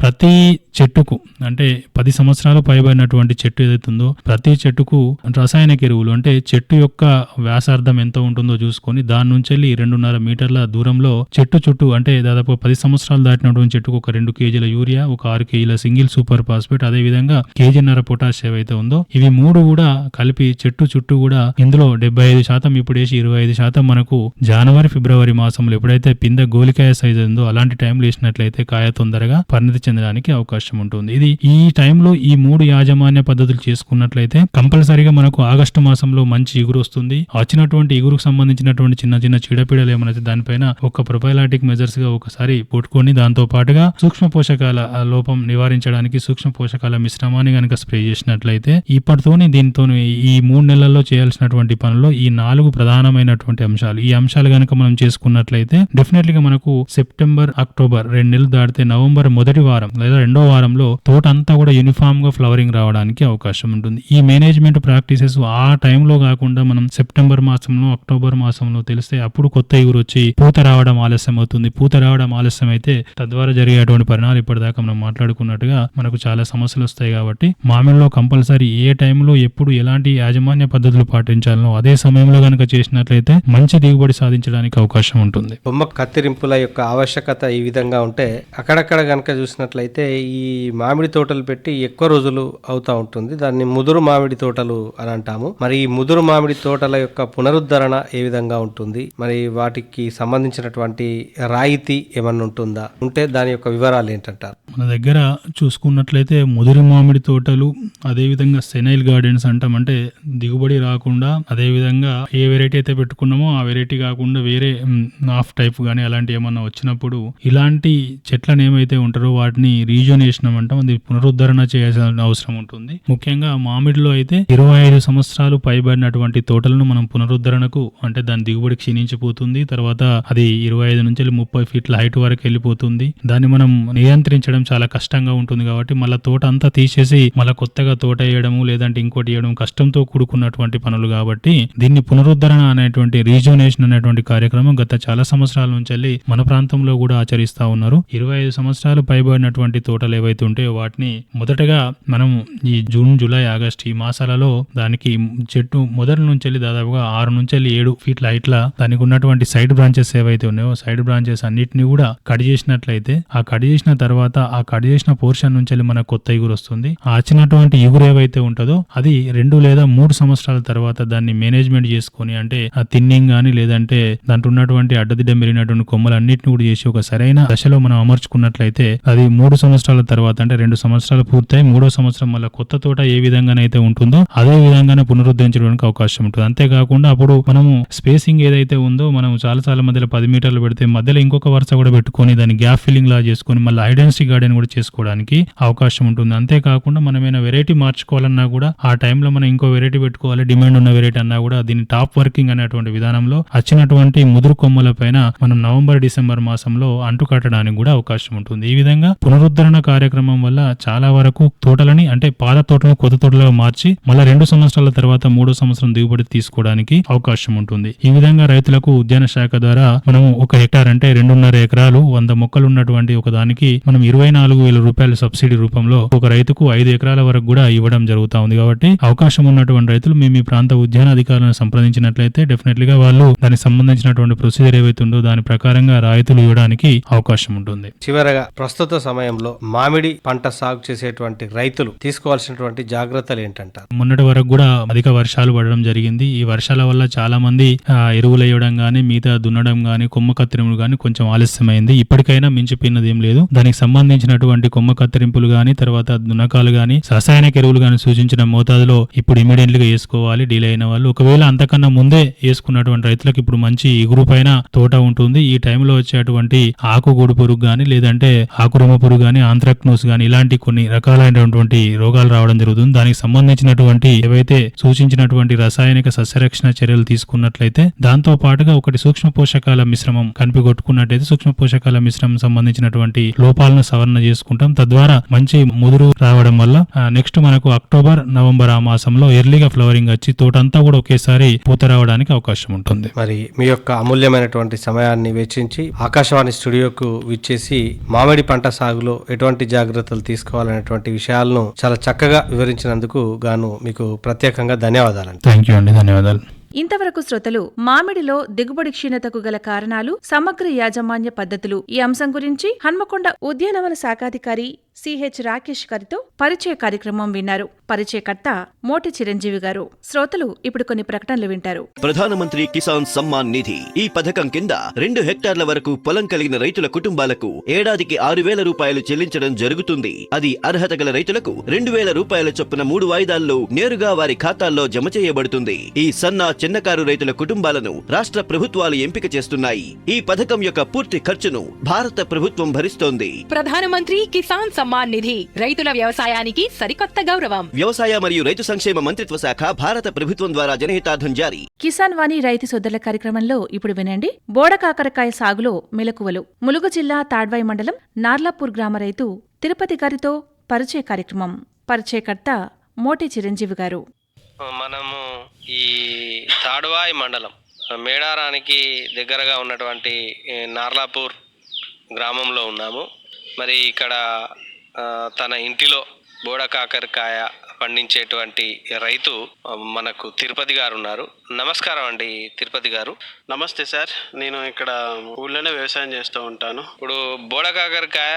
ప్రతి చెట్టుకు అంటే 10 సంవత్సరాలు పైబడినటువంటి చెట్టు ఏదైతే ఉందో ప్రతి చెట్టుకు రసాయనిక ఎరువులు అంటే చెట్టు యొక్క వ్యాసార్థం ఎంత ఉంటుందో చూసుకొని దాని నుంచి వెళ్ళి 2.5 మీటర్ల దూరంలో చెట్టు చుట్టూ అంటే దాదాపు 10 సంవత్సరాలు దాటినటువంటి చెట్టుకు ఒక 2 కేజీల యూరియా, ఒక 6 కేజీల సింగిల్ సూపర్ ఫాస్ఫేట్, అదే విధంగా 1.5 కేజీ పొటాష్ ఏవైతే ఉందో ఇవి 3 కూడా కలిపి చెట్టు చుట్టూ కూడా ఇందులో 75% ఇప్పుడు వేసి 25% మనకు జనవరి, ఫిబ్రవరి మాసంలో ఎప్పుడైతే పిందె గోలికాయ సైజ్ ఉందో అలాంటి టైంలో వేసినట్లయితే కాయ తొందరగా పరిణతి చెందడానికి అవకాశం ఉంటుంది. ఇది ఈ టైంలో ఈ 3 యాజమాన్య పద్ధతులు చేసుకున్నట్లయితే కంపల్సరీగా మనకు ఆగస్టు మాసంలో మంచి ఇగురు వస్తుంది. వచ్చినటువంటి ఇగురుకు సంబంధించినటువంటి చిన్న చిన్న చీడపీడలు ఏమైనా దానిపైన ఒక ప్రొఫైలాటిక్ మెజర్స్ గా ఒకసారి పుట్టుకొని దాంతో పాటుగా సూక్ష్మ పోషకాల లోపం నివారించడానికి సూక్ష్మ పోషకాల మిశ్రమాన్ని గనక స్ప్రే చేసినట్లయితే ఇప్పటితోని దీంతోని ఈ 3 నెలల్లో చేయాల్సినటువంటి పనుల్లో ఈ 4 ప్రధానమైనటువంటి అంశాలు, ఈ అంశాలు గనక మనం చేసుకున్నట్లయితే డెఫినెట్లీగా మనకు సెప్టెంబర్, అక్టోబర్ 2 నెలలు దాటితే నవంబర్ మొదటి వారం లేదా 2వ వారంలో తోట అంతా కూడా యూనిఫామ్ గా ఫ్లవరింగ్ రావడానికి అవకాశం ఉంటుంది. ఈ మేనేజ్మెంట్ ప్రాక్టీసెస్ ఆ టైంలో కాకుండా మనం సెప్టెంబర్ మాసంలో, అక్టోబర్ మాసంలో తెలిస్తే అప్పుడు కొత్త ఇగురు వచ్చి పూత రావడం ఆలస్యం అవుతుంది. పూత రావడం ఆలస్యం అయితే తద్వారా జరిగేటువంటి పరిణామాలు ఇప్పటిదాకా మనం మాట్లాడుకున్నట్టుగా మనకు చాలా సమస్యలు వస్తాయి. కాబట్టి మామిడిలో కంపల్సరీ ఏ టైంలో ఎప్పుడు ఎలాంటి యాజమాన్య పద్ధతులు పాటించాలనో అదే సమయంలో గనక చేసినట్లయితే మంచి దిగుబడి సాధించడానికి అవకాశం ఉంటుంది. కొమ్మ కత్తిరింపుల యొక్క ఆవశ్యకత ఈ విధంగా ఉంటే అక్కడక్కడ గనక చూసినట్లయితే ఈ మామిడి తోటలు పెట్టి ఎక్కువ రోజులు అవుతా ఉంటుంది. దాన్ని ముదురు మామిడి తోటలు అని అంటాము. మరి ఈ ముదురు మామిడి తోటల యొక్క పునరుద్ధరణ ఏ విధంగా ఉంటుంది, మరి వాటికి సంబంధించినటువంటి రాయితీ ఏమన్నా ఉంటుందా, ఉంటే దాని యొక్క వివరాలు ఏంటంటారు? మన దగ్గర చూసుకున్నట్లయితే ముదురు మామిడి తోటలు, అదే విధంగా సెనైల్ గార్డెన్స్ అంటాం. అంటే దిగుబడి రాకుండా అదే విధంగా ఏ వెరైటీ అయితే పెట్టుకున్నామో ఆ వెరైటీ కాకుండా వేరే హాఫ్ టైప్ గానీ అలాంటి ఏమన్నా ఏమన్నా వచ్చినప్పుడు ఇలాంటి చెట్లను ఏమైతే ఉంటారో వాటిని రీజోనేషన్ అంటాం, అది పునరుద్ధరణ చేయాల్సిన అవసరం ఉంటుంది. ముఖ్యంగా మామిడిలో అయితే 25 సంవత్సరాలు పైబడినటువంటి తోటలను మనం పునరుద్ధరణకు అంటే దాని దిగుబడి క్షీణించిపోతుంది. తర్వాత అది 25 నుంచి 30 ఫీట్ల హైట్ వరకు వెళ్ళిపోతుంది. దాన్ని మనం నియంత్రించడం చాలా కష్టంగా ఉంటుంది. కాబట్టి మళ్ళీ తోట అంతా తీసేసి మళ్ళీ కొత్తగా తోట వేయడము లేదంటే ఇంకోటి వేయడం కష్టంతో కూడుకున్నటువంటి పనులు. కాబట్టి దీన్ని పునరుద్ధరణ అనేటువంటి రీజోనేషన్ అనేటువంటి కార్యక్రమం గత చాలా సంవత్సరాల నుంచి మన ప్రాంతంలో కూడా ఆచరిస్తా ఉన్నారు. 25 సంవత్సరాలు పైబడినటువంటి తోటలు ఏవైతే ఉంటాయో వాటిని మొదటగా మనం ఈ జూన్, జూలై, ఆగస్ట్ ఈ మాసాలలో దానికి చెట్టు మొదటి నుంచి దాదాపుగా 6 నుంచి 7 ఫీట్ల హైట్ లా దానికి ఉన్నటువంటి సైడ్ బ్రాంచెస్ ఏవైతే ఉన్నాయో సైడ్ బ్రాంచెస్ అన్నిటిని కూడా కట్ చేసినట్లయితే ఆ కట్ చేసిన తర్వాత ఆ కట్ చేసిన పోర్షన్ నుంచి మనకు కొత్త ఇగురు వస్తుంది. ఆ వచ్చినటువంటి ఇగురు ఏవైతే ఉంటుందో అది 2 లేదా 3 సంవత్సరాల తర్వాత దాన్ని మేనేజ్మెంట్ చేసుకొని అంటే ఆ థిన్నింగ్ గానీ లేదంటే దాంట్లో ఉన్నటువంటి అడ్డదిడ్డ మెరిగినటువంటి కొమ్మలన్నిటిని కూడా చేసి ఒక సరైన దశలో మనం అమర్చుకున్నట్లయితే అది 3 సంవత్సరాల తర్వాత అంటే 2 సంవత్సరాలు పూర్తయి 3వ సంవత్సరం మళ్ళీ కొత్త తోట ఏ విధంగానైతే ఉంటుందో అదే విధంగానే పునరుద్ధరించడానికి అవకాశం ఉంటుంది. అంతేకాకుండా అప్పుడు మనము స్పేసింగ్ ఏదైతే ఉందో మనం చాలా మధ్యలో 10 మీటర్లు పెడితే మధ్యలో ఇంకొక వరుస కూడా పెట్టుకొని దాన్ని గ్యాప్ ఫిల్లింగ్ లా చేసుకొని మళ్ళీ ఐడెన్సిటీ గార్డెన్ కూడా చేసుకోవడానికి అవకాశం ఉంటుంది. అంతేకాకుండా మనం ఏమైనా వెరైటీ మార్చుకోవాలన్నా కూడా ఆ టైంలో మనం ఇంకో వెరైటీ పెట్టుకోవాలి, డిమాండ్ ఉన్న వెరైటీ అన్నా కూడా దీన్ని టాప్ వర్కింగ్ అనేటువంటి విధానంలో వచ్చినటువంటి ముదురు కొమ్మల పైన మనం నవంబర్, డిసెంబర్ మాసంలో అంటు కట్టడానికి కూడా అవకాశం ఉంటుంది. ఈ విధంగా పునరుద్ధరణ కార్యక్రమం వల్ల చాలా వరకు తోటలని అంటే పాత తోటలను కొత్త తోటలుగా మార్చి మళ్ళీ 2 సంవత్సరాల తర్వాత 3వ సంవత్సరం దిగుబడి తీసుకోవడానికి అవకాశం ఉంటుంది. ఈ విధంగా రైతులకు ఉద్యాన శాఖ ద్వారా మనం 1 హెక్టార్ అంటే 2.5 ఎకరాలు 100 మొక్కలు ఉన్నటువంటి ఒక దానికి మనం 24,000 రూపాయలు సబ్సిడీ రూపంలో ఒక రైతుకు 5 ఎకరాల వరకు కూడా ఇవ్వడం జరుగుతా ఉంది. కాబట్టి అవకాశం ఉన్నటువంటి రైతులు మీ ప్రాంత ఉద్యాన అధికారులను సంప్రదించినట్లయితే డెఫినెట్లీ గా వాళ్ళు దానికి సంబంధించినటువంటి ప్రొసీజర్ ఏవైతే ఉందో దాని ప్రకారంగా రాయితీలు ఇవ్వడానికి అవకాశం ఉంటుంది. చివరగా ప్రస్తుత సమయంలో మామిడి పంట సాగు చేసేటువంటి రైతులు తీసుకోవాల్సినటువంటి జాగ్రత్తలు ఏంటంటారు? మొన్నటి వరకు కూడా అధిక వర్షాలు పడడం జరిగింది. ఈ వర్షాల వల్ల చాలా మంది ఎరువులు వేయడం గానీ మిగతా దున్నడం గానీ కొమ్మ కత్తిరింపులు గానీ కొంచెం ఆలస్యమైంది. ఇప్పటికైనా మించిపోయినది ఏం లేదు. దానికి సంబంధించినటువంటి కొమ్మ కత్తిరింపులు గానీ తర్వాత దున్నకాలు గానీ రసాయనిక ఎరువులు గానీ సూచించిన మోతాదులో ఇప్పుడు ఇమీడియట్లీ గా వేసుకోవాలి. డీలే అయిన వాళ్ళు ఒకవేళ అంతకన్నా ముందే వేసుకున్నటువంటి రైతులకు ఇప్పుడు మంచి ఇగురు పైన తోట ఉంటుంది. ఈ టైంలో వచ్చేటువంటి ఆకుగూడు పురుగు గానీ లేదంటే ఆకురొమ్మ పురుగు గానీ ఆంథ్రాక్నోస్ గానీ ఇలాంటి కొన్ని రకాలైనటువంటి రోగాలు రావడం జరుగుతుంది. దానికి సంబంధించినటువంటి ఏవైతే సూచించినటువంటి రసాయనిక సస్యరక్షణ చర్యలు తీసుకున్నట్లయితే దాంతో పాటుగా ఒకటి సూక్ష్మ పోషకాల మిశ్రమం కనిపికొట్టుకున్నట్టయితే సూక్ష్మ పోషకాల మిశ్రమం సంబంధించినటువంటి లోపాలను సవరణ చేసుకుంటాం. తద్వారా మంచి ముదురు రావడం వల్ల నెక్స్ట్ మనకు అక్టోబర్, నవంబర్ ఆ మాసంలో ఎర్లీగా ఫ్లవరింగ్ వచ్చి తోటంతా కూడా ఒకేసారి పూత రావడానికి అవకాశం ఉంటుంది. మరి మీ యొక్క అమూల్యమైనటువంటి సమయాన్ని వెచ్చించి ఆకాశవాణి స్టూడియోకు విచ్చేసి మామిడి పంట సాగులో ఎటువంటి జాగ్రత్తలు తీసుకోవాలనేటువంటి విషయాలను చాలా చక్కగా వివరించినందుకు గాను మీకు ప్రత్యేకంగా ధన్యవాదాలు. థ్యాంక్ యూ అండి, ధన్యవాదాలు. ఇంతవరకు శ్రోతలు మామిడిలో దిగుబడి క్షీణతకు గల కారణాలు, సమగ్ర యాజమాన్య పద్ధతులు ఈ అంశం గురించి హన్మకొండ ఉద్యానవన శాఖాధికారి సిహెచ్ రాకేష్ గారితో పరిచయ కార్యక్రమం విన్నారు. పరిచయకర్త మోటి చిరంజీవి గారు. శ్రోతలు ఇప్పుడు కొన్ని ప్రకటనలు వింటారు. ప్రధానమంత్రి కిసాన్ సమ్మాన్ నిధి ఈ పథకం కింద 2 హెక్టార్ల వరకు పొలం కలిగిన రైతుల కుటుంబాలకు ఏడాదికి 6,000 రూపాయలు చెల్లించడం జరుగుతుంది. అది అర్హత గల రైతులకు 2,000 రూపాయల చొప్పున 3 వాయిదాల్లో నేరుగా వారి ఖాతాల్లో జమ చేయబడుతుంది. ఈ సన్న చిన్నకారు రైతుల కుటుంబాలను రాష్ట్ర ప్రభుత్వాలు ఎంపిక చేస్తున్నాయి. ఈ పథకం యొక్క పూర్తి ఖర్చును భారత ప్రభుత్వం భరిస్తోంది. ప్రధానమంత్రి కిసాన్ సమ్మాన్ నిధి రైతుల వ్యవసాయానికి సరికొత్త గౌరవం. వ్యవసాయ మరియు రైతు సంక్షేమ మంత్రిత్వ శాఖ, భారత ప్రభుత్వం ద్వారా జనహితార్థం జారీ. కిసాన్ వాణి రైతు సోదరుల కార్యక్రమంలో ఇప్పుడు వినండి. బోడకాకరకాయ సాగులో మెలకువలు. ములుగు జిల్లా తాడ్వాయి మండలం నార్లాపూర్ గ్రామ రైతు తిరుపతి గారితో పరిచయ కార్యక్రమం. పరిచయకర్త మోటి చిరంజీవి గారు. మనము ఈ తాడ్వాయి మండలం మేడారానికి దగ్గరగా ఉన్నటువంటి నార్లాపూర్ గ్రామంలో ఉన్నాము. మరి ఇక్కడ తన ఇంటిలో బోడకాకరకాయ పండించేటువంటి రైతు మనకు తిరుపతి గారు ఉన్నారు. నమస్కారం అండి తిరుపతి గారు. నమస్తే సార్, నేను ఇక్కడ ఊళ్ళోనే వ్యవసాయం చేస్తూ ఉంటాను. ఇప్పుడు బోడకాకరకాయ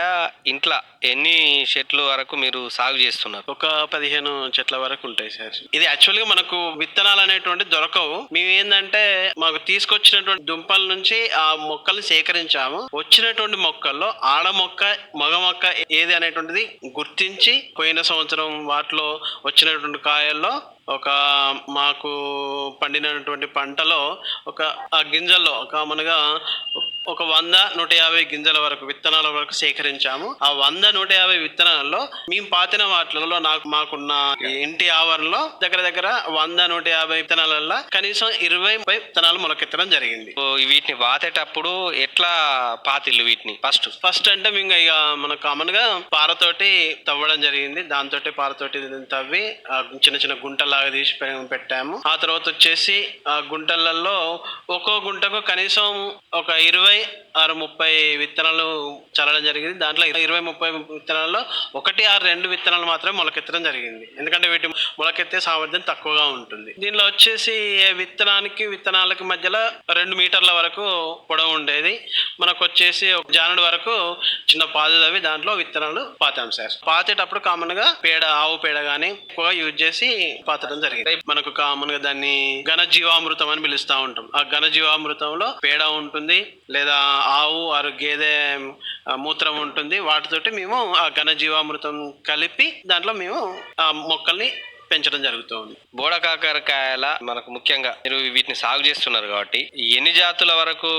ఇంట్లో ఎన్ని చెట్లు వరకు మీరు సాగు చేస్తున్నారు? ఒక 15 చెట్ల వరకు ఉంటాయి సార్. ఇది యాక్చువల్గా మనకు విత్తనాలు అనేటువంటి దొరకవు. మేము ఏంటంటే మాకు తీసుకొచ్చినటువంటి దుంపల నుంచి ఆ మొక్కల్ని సేకరించాము. వచ్చినటువంటి మొక్కల్లో ఆడ మొక్క మగ మొక్క ఏది అనేటువంటిది గుర్తించి పోయిన సంవత్సరం వాటిలో వచ్చినటువంటి కాయల్లో ఒక మాకు పండినటువంటి పంటలో ఒక ఆ గింజల్లో ఒక మనగా ఒక 100-150 గింజల వరకు విత్తనాల వరకు సేకరించాము. ఆ 100-150 విత్తనాలలో మేము పాతిన వాటిలలో మాకున్న ఇంటి ఆవరణలో దగ్గర 100-150 విత్తనాలలో కనీసం 20 విత్తనాలు మొలకెత్తడం జరిగింది. వీటిని పాతేటప్పుడు ఎట్లా పాతిల్లు వీటిని ఫస్ట్ అంటే మేము ఇక మన కామన్ గా పారతోటి తవ్వడం జరిగింది. దాంతో పారతోటి తవ్వి చిన్న గుంటలాగా తీసి పెట్టాము. ఆ తర్వాత వచ్చేసి ఆ గుంటలలో ఒక్కో గుంటకు కనీసం ఒక 20-30 విత్తనాలు చల్లడం జరిగింది. దాంట్లో 20-30 విత్తనాల్లో 1-2 విత్తనాలు మాత్రమే మొలకెత్తడం జరిగింది. ఎందుకంటే వీటి మొలకెత్తే సామర్థ్యం తక్కువగా ఉంటుంది. దీనిలో వచ్చేసి విత్తనాలకి మధ్యలో 2 మీటర్ల వరకు పొడవు ఉండేది. మనకు వచ్చేసి ఒక జానుడు వరకు చిన్న పాదు తవ్వి దాంట్లో విత్తనాలు పాతాం సార్. పాతేటప్పుడు కామన్ గా ఆవు పేడ గానీ ఎక్కువగా యూజ్ చేసి పాతడం జరిగింది. మనకు కామన్ గా దాన్ని ఘన జీవామృతం అని పిలుస్తా ఉంటాం. ఆ ఘన జీవామృతంలో పేడ ఉంటుంది, లేదా ఆవు ఆరు గేదె మూత్రం ఉంటుంది. వాటితోటి మేము ఆ ఘన జీవామృతం కలిపి దాంట్లో మేము ఆ మొక్కల్ని పెంచడం జరుగుతుంది. బోడకాకరకాయల మనకు ముఖ్యంగా మీరు వీటిని సాగు చేస్తున్నారు కాబట్టి ఎన్ని జాతుల వరకు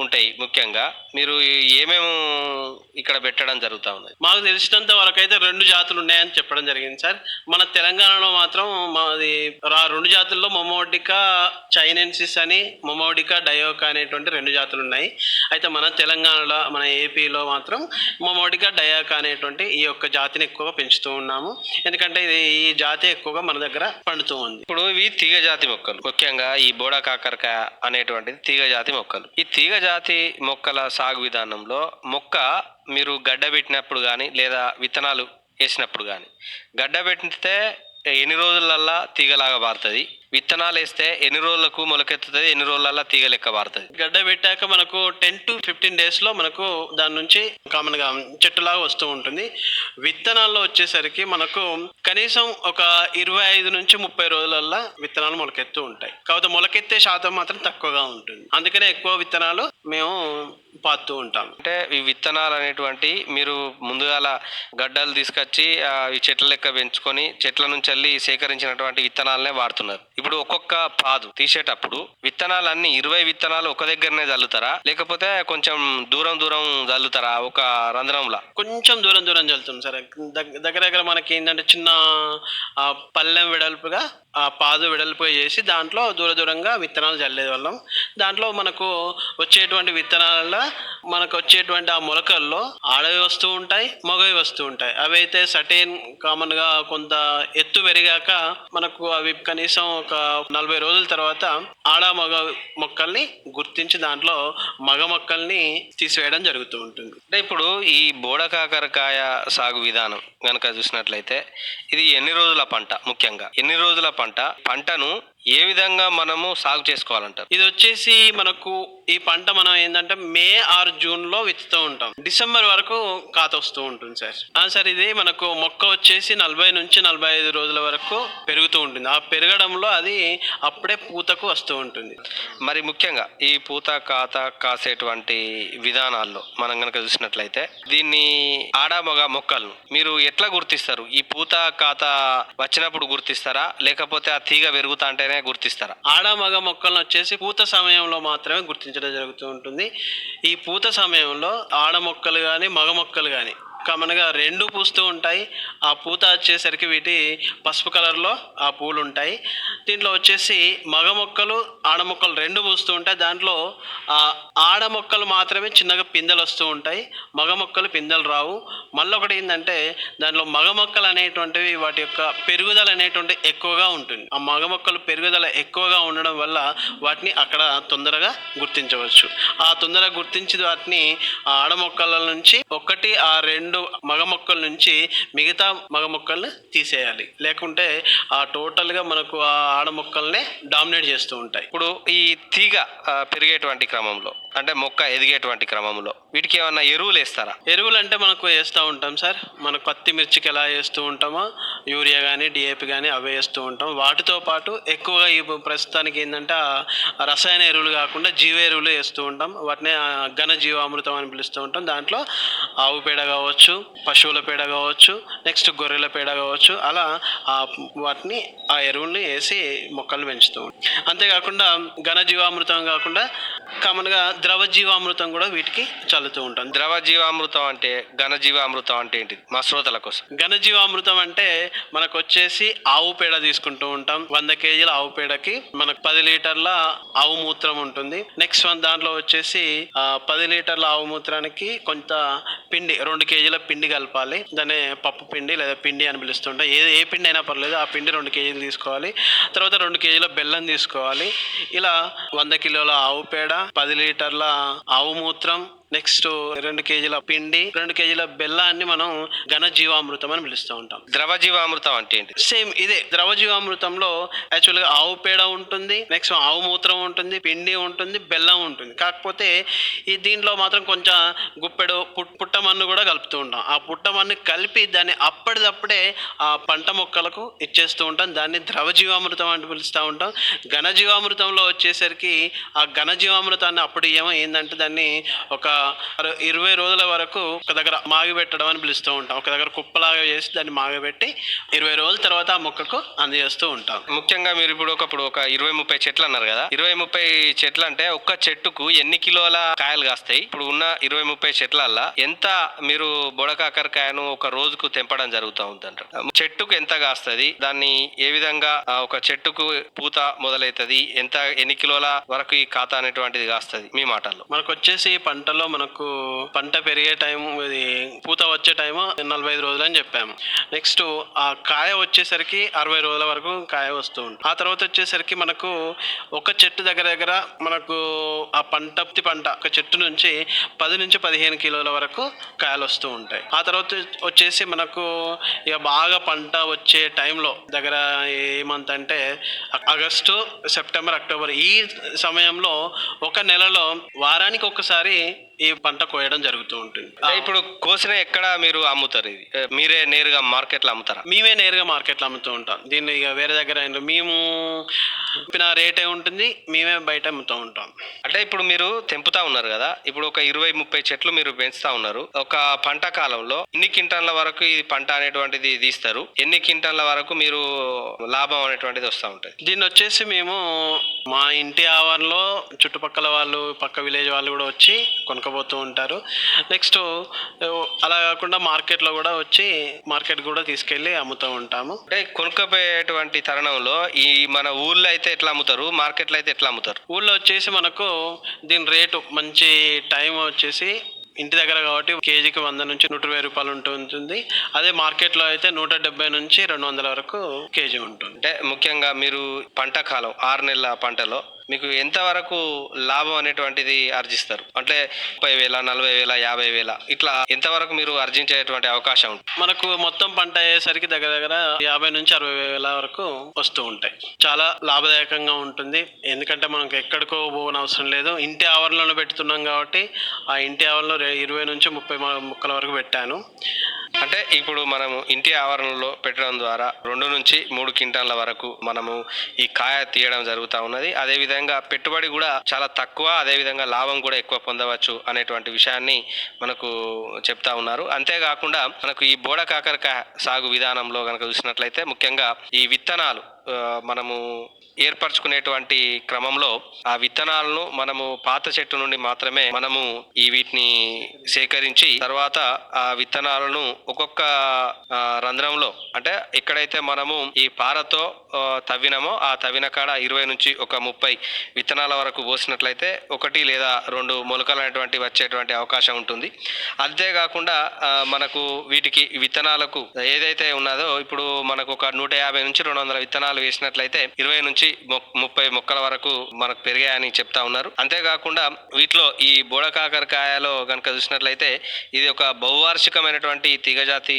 ఉంటాయి? ముఖ్యంగా మీరు ఏమేమి ఇక్కడ పెట్టడం జరుగుతా ఉన్నది? మాకు తెలిసినంత వరకు అయితే 2 జాతులు ఉన్నాయని చెప్పడం జరిగింది సార్. మన తెలంగాణలో మాత్రం మాది 2 జాతుల్లో మొమోడికా చైనెన్సిస్ అని, మొమోడికా డయోకా అనేటువంటి 2 జాతులు ఉన్నాయి. అయితే మన తెలంగాణలో, మన ఏపీలో మాత్రం మొమోడికా డయోకా అనేటువంటి ఈ యొక్క జాతిని ఎక్కువగా పెంచుతూ ఉన్నాము. ఎందుకంటే ఈ జాతి ఎక్కువగా మన దగ్గర పండుతూ ఉంది. ఇప్పుడు ఇవి తీగ జాతి మొక్కలు. ముఖ్యంగా ఈ బోడా కాకరకాయ అనేటువంటిది తీగ జాతి మొక్కలు. ఈ తీగ జాతి మొక్కల సాగు విధానంలో మొక్క మీరు గడ్డ పెట్టినప్పుడు కానీ లేదా విత్తనాలు వేసినప్పుడు కానీ గడ్డ పెట్టితే ఎన్ని రోజులల్లా తీగలాగా పారుతుంది? విత్తనాలు వేస్తే ఎన్ని రోజులకు మొలకెత్తుతుంది? ఎన్ని రోజులల్లా తీగ లెక్క పారుతుంది? గడ్డ పెట్టాక మనకు 10 to 15 days లో మనకు దాని నుంచి కామన్ గా చెట్టులాగా వస్తూ ఉంటుంది. విత్తనాల్లో వచ్చేసరికి మనకు కనీసం ఒక 25 నుంచి 30 రోజులల్లా విత్తనాలు మొలకెత్తూ ఉంటాయి. కాకపోతే మొలకెత్తే శాతం మాత్రం తక్కువగా ఉంటుంది. అందుకనే ఎక్కువ విత్తనాలు మేము పాతూ ఉంటాం. అంటే ఈ విత్తనాలు అనేటువంటి మీరు ముందుగాల గడ్డలు తీసుకొచ్చి ఈ చెట్ల లెక్క పెంచుకొని చెట్ల నుంచి వెళ్ళి సేకరించినటువంటి విత్తనాలనే వాడుతున్నారు. ఇప్పుడు ఒక్కొక్క పాదు తీసేటప్పుడు విత్తనాలన్నీ 20 విత్తనాలు ఒక దగ్గరనే చల్లుతారా, లేకపోతే కొంచెం దూరం చల్లుతారా? ఒక రంధ్రంలా కొంచెం దూరం చల్లుతాం సార్. దగ్గర మనకి ఏంటంటే చిన్న పల్లెం వెడల్పుగా ఆ పాదు వెడల్పుగా చేసి దాంట్లో దూరంగా విత్తనాలు చల్లేది వాళ్ళం. దాంట్లో మనకు వచ్చేటువంటి విత్తనాలలో మనకు వచ్చేటువంటి ఆ మొలకల్లో ఆడవి వస్తూ ఉంటాయి, మగవి వస్తూ ఉంటాయి. అవి అయితే సటైన్ కామన్ గా కొంత ఎత్తు పెరిగాక మనకు అవి కనీసం ఒక 40 రోజుల తర్వాత ఆడ మగ మొక్కల్ని గుర్తించి దాంట్లో మగ మొక్కల్ని తీసివేయడం జరుగుతూ ఉంటుంది. అంటే ఇప్పుడు ఈ బోడకాకరకాయ సాగు విధానం కనుక చూసినట్లయితే ఇది ఎన్ని రోజుల పంట? ముఖ్యంగా ఎన్ని రోజుల పంటను ఏ విధంగా మనము సాగు చేసుకోవాలంటారు? ఇది వచ్చేసి మనకు ఈ పంట మనం ఏంటంటే మే ఆర్ జూన్ లో విత్తుతూ ఉంటాం. డిసెంబర్ వరకు కాత వస్తూ ఉంటుంది సార్. సార్ ఇది మనకు మొక్క వచ్చేసి 40 నుంచి 45 రోజుల వరకు పెరుగుతూ ఉంటుంది. ఆ పెరగడంలో అది అప్పుడే పూతకు వస్తూ ఉంటుంది. మరి ముఖ్యంగా ఈ పూత కాత కాసేటువంటి విధానాల్లో మనం కనుక చూసినట్లయితే దీన్ని ఆడ మగ మొక్కలను మీరు ఎట్లా గుర్తిస్తారు? ఈ పూత కాత వచ్చినప్పుడు గుర్తిస్తారా, లేకపోతే ఆ తీగ పెరుగుతా అంటేనే గుర్తిస్తారా? ఆడ మగ మొక్కలను వచ్చేసి పూత సమయంలో మాత్రమే గుర్తించడం జరుగుతూ ఉంటుంది. ఈ పూత సమయంలో ఆడ మొక్కలు కానీ మగ మొక్కలు కానీ కామన్గా 2 పూస్తూ ఉంటాయి. ఆ పూత వచ్చేసరికి వీటి పసుపు కలర్లో ఆ పూలు ఉంటాయి. దీంట్లో వచ్చేసి మగ మొక్కలు ఆడ మొక్కలు 2 పూస్తూ ఉంటాయి. దాంట్లో ఆడ మొక్కలు మాత్రమే చిన్నగా పిందెలు వస్తూ ఉంటాయి, మగ మొక్కలు పిందెలు రావు. మళ్ళీ ఒకటి ఏంటంటే దాంట్లో మగ మొక్కలు అనేటువంటివి వాటి యొక్క పెరుగుదల అనేటువంటి ఎక్కువగా ఉంటుంది. ఆ మగ మొక్కలు పెరుగుదల ఎక్కువగా ఉండడం వల్ల వాటిని అక్కడ తొందరగా గుర్తించవచ్చు. ఆ తొందరగా గుర్తించి వాటిని ఆడ మొక్కల నుంచి 1-2 మగ మొక్కల నుంచి మిగతా మగ మొక్కల్ని తీసేయాలి. లేకుంటే ఆ టోటల్ గా మనకు ఆ ఆడ మొక్కల్నే డామినేట్ చేస్తూ ఉంటాయి. ఇప్పుడు ఈ తీగ పెరిగేటువంటి క్రమంలో అంటే మొక్క ఎదిగేటువంటి క్రమంలో వీటికి ఏమన్నా ఎరువులు వేస్తారా? ఎరువులు అంటే మనకు వేస్తూ ఉంటాం సార్. మనకు పత్తి మిర్చికి ఎలా వేస్తూ ఉంటామో యూరియా కానీ డిఏపి కానీ అవే వేస్తూ ఉంటాం. వాటితో పాటు ఎక్కువగా ఈ ప్రస్తుతానికి ఏంటంటే రసాయన ఎరువులు కాకుండా జీవ ఎరువులు వేస్తూ ఉంటాం. వాటిని ఘన జీవామృతం అని పిలుస్తూ ఉంటాం. దాంట్లో ఆవు పేడ కావచ్చు, పశువుల పేడ కావచ్చు, నెక్స్ట్ గొర్రెల పేడ కావచ్చు, అలా వాటిని ఆ ఎరువుల్ని వేసి మొక్కలు పెంచుతూ ఉంటాం. అంతేకాకుండా ఘన జీవామృతం కాకుండా కామన్ గా ద్రవ జీవామృతం కూడా వీటికి చల్లుతూ ఉంటాం. ద్రవ జీవామృతం అంటే ఘన జీవామృతం అంటే ఏంటిది మా శ్రోతల కోసం? ఘన జీవామృతం అంటే మనకు వచ్చేసి ఆవు పేడ తీసుకుంటూ ఉంటాం. 100 కేజీల ఆవు పేడకి మనకు 10 లీటర్ల ఆవు మూత్రం ఉంటుంది. నెక్స్ట్ దాంట్లో వచ్చేసి 10 లీటర్ల ఆవు మూత్రానికి కొంత పిండి 2 కేజీల పిండి కలపాలి. దాన్ని పప్పు పిండి లేదా పిండి అని పిలుస్తుంటాం. ఏ పిండి అయినా పర్లేదు, ఆ పిండి 2 కేజీలు తీసుకోవాలి. తర్వాత 2 కేజీల బెల్లం తీసుకోవాలి. ఇలా 100 కిలోల ఆవు పేడ, 10 లీటర్ల ఆవు మూత్రం, నెక్స్ట్ 2 కేజీల పిండి, 2 కేజీల బెల్లాన్ని మనం ఘన జీవామృతం అని పిలుస్తూ ఉంటాం. ద్రవ జీవామృతం అంటే ఏంటి? సేమ్ ఇదే. ద్రవ జీవామృతంలో యాక్చువల్ గా ఆవు పేడ ఉంటుంది, నెక్స్ట్ ఆవు మూత్రం ఉంటుంది, పిండి ఉంటుంది, బెల్లం ఉంటుంది. కాకపోతే ఈ దీంట్లో మాత్రం కొంచెం గుప్పెడు పుట్టమన్ను కూడా కలుపుతూ ఉంటాం. ఆ పుట్టమన్ను కలిపి దాన్ని అప్పటిదప్పుడే ఆ పంట మొక్కలకు ఇచ్చేస్తూ ఉంటాం. దాన్ని ద్రవ జీవామృతం అని పిలుస్తూ ఉంటాం. ఘన జీవామృతంలో వచ్చేసరికి ఆ ఘన జీవామృతాన్ని అప్పుడు ఏంటంటే దాన్ని ఒక 20 రోజుల వరకు ఒక దగ్గర మాగిపెట్టడం అని పిలుస్తూ ఉంటాం. ఒక దగ్గర కుప్పలాగా చేసి దాన్ని మాగబెట్టి 20 రోజుల తర్వాత ఆ మొక్కకు అందజేస్తూ ఉంటాం. ముఖ్యంగా మీరు ఇప్పుడు ఒక 20-30 చెట్లు అన్నారు కదా, 20-30 చెట్లు అంటే ఒక్క చెట్టుకు ఎన్ని కిలోల కాయలు కాస్తాయి? ఇప్పుడు ఉన్న 20-30 చెట్లల్లో ఎంత మీరు బోడకాకరకాయను ఒక రోజుకు తెంపడం జరుగుతూ ఉందంటారు? చెట్టుకు ఎంత కాస్తుంది? దాన్ని ఏ విధంగా ఒక చెట్టుకు పూత మొదలవుతుంది? ఎన్ని కిలోల వరకు ఈ ఖాతా అనేటువంటిది కాస్తుంది మీ మాటల్లో? మనకు వచ్చేసి పంటలో మనకు పంట పెరిగే టైం, ఇది పూత వచ్చే టైం 45 రోజులు అని చెప్పాము. నెక్స్ట్ ఆ కాయ వచ్చేసరికి 60 రోజుల వరకు కాయ వస్తూ ఉంటుంది. ఆ తర్వాత వచ్చేసరికి మనకు ఒక చెట్టు దగ్గర మనకు ఆ పంట ఒక చెట్టు నుంచి 10 నుంచి 15 కిలోల వరకు కాయలు వస్తూ ఉంటాయి. ఆ తర్వాత వచ్చేసి మనకు ఇక బాగా పంట వచ్చే టైంలో దగ్గర ఏమంత అంటే ఆగస్టు, సెప్టెంబర్, అక్టోబర్ ఈ సమయంలో ఒక నెలలో వారానికి ఒకసారి ఈ పంట కోయడం జరుగుతూ ఉంటుంది. ఇప్పుడు కోసిన ఎక్కడ మీరు అమ్ముతారు? ఇది మీరే నేరుగా మార్కెట్లో అమ్ముతారా? మేమే నేరుగా మార్కెట్లో అమ్ముతూ ఉంటాం. దీన్ని ఇక వేరే దగ్గర మేము చెప్పిన రేటే ఉంటుంది, మేమే బయట అమ్ముతూ ఉంటాం. అంటే ఇప్పుడు మీరు తెంపుతా ఉన్నారు కదా, ఇప్పుడు ఒక 20-30 చెట్లు మీరు పెంచుతా ఉన్నారు. ఒక పంట కాలంలో ఎన్ని క్వింటాన్ల వరకు ఈ పంట అనేటువంటిది తీస్తారు? ఎన్ని క్వింటాన్ల వరకు మీరు లాభం అనేటువంటిది వస్తూ ఉంటుంది? దీన్ని వచ్చేసి మేము మా ఇంటి ఆవరణలో చుట్టుపక్కల వాళ్ళు, పక్క విలేజ్ వాళ్ళు కూడా వచ్చి కొనుక్కోబోతూ ఉంటారు. నెక్స్ట్ అలా కాకుండా మార్కెట్లో కూడా వచ్చి మార్కెట్ కూడా తీసుకెళ్ళి అమ్ముతూ ఉంటాము. అంటే కొనుక్కపోయేటువంటి తరుణంలో ఈ మన ఊళ్ళో అయితే ఎట్లా అమ్ముతారు, మార్కెట్లో అయితే ఎట్లా అమ్ముతారు? ఊళ్ళో వచ్చేసి మనకు దీని రేటు మంచి టైం వచ్చేసి ఇంటి దగ్గర కాబట్టి కేజీకి 100 నుంచి 120 రూపాయలు ఉంటుంది. అదే మార్కెట్లో అయితే 170 నుంచి 200 వరకు కేజీ ఉంటుంది. అంటే ముఖ్యంగా మీరు పంట కాలం 6 నెలల పంటలో మీకు ఎంత వరకు లాభం అనేటువంటిది ఆర్జిస్తారు? అంటే 30,000, 40,000, 50,000 ఇట్లా ఎంతవరకు మీరు ఆర్జించేటువంటి అవకాశం ఉంటుంది? మనకు మొత్తం పంట అయ్యేసరికి దగ్గర 50 నుంచి 60,000 వరకు వస్తూ ఉంటాయి. చాలా లాభదాయకంగా ఉంటుంది. ఎందుకంటే మనకు ఎక్కడికో పోవని అవసరం లేదు. ఇంటి ఆవరణలో పెడుతున్నాం కాబట్టి ఆ ఇంటి ఆవరణలో 20 నుంచి 30 మొక్కల వరకు పెట్టాను. అంటే ఇప్పుడు మనము ఇంటి ఆవరణలో పెట్టడం ద్వారా 2 నుంచి 3 క్వింటాన్ల వరకు మనము ఈ కాయ తీయడం జరుగుతూ ఉన్నది. అదేవిధంగా పెట్టుబడి కూడా చాలా తక్కువ, అదేవిధంగా లాభం కూడా ఎక్కువ పొందవచ్చు అనేటువంటి విషయాన్ని మనకు చెప్తా ఉన్నారు. అంతేకాకుండా మనకు ఈ బోడ కాకరకాయ సాగు విధానంలో కనుక చూసినట్లయితే ముఖ్యంగా ఈ విత్తనాలు మనము ఏర్పరచుకునేటువంటి క్రమంలో ఆ విత్తనాలను మనము పాత చెట్టు నుండి మాత్రమే మనము వీటిని సేకరించి తర్వాత ఆ విత్తనాలను ఒక్కొక్క రంధ్రంలో, అంటే ఎక్కడైతే మనము ఈ పారతో తవ్వినమో ఆ తవ్విన కాడ 20 నుంచి 30 విత్తనాల వరకు పోసినట్లయితే 1 లేదా 2 మొలకలు అనేటువంటి వచ్చేటువంటి అవకాశం ఉంటుంది. అంతేకాకుండా మనకు వీటికి విత్తనాలకు ఏదైతే ఉన్నదో ఇప్పుడు మనకు ఒక 150 నుంచి 200 విత్తనాలు వేసినట్లయితే 20 నుంచి 30 మొక్కల వరకు మనకు పెరిగాయని చెప్తా ఉన్నారు. అంతేకాకుండా వీటిలో ఈ బోడకాకరకాయలో కనుక చూసినట్లయితే ఇది ఒక బహువార్షికమైనటువంటి తీగజాతి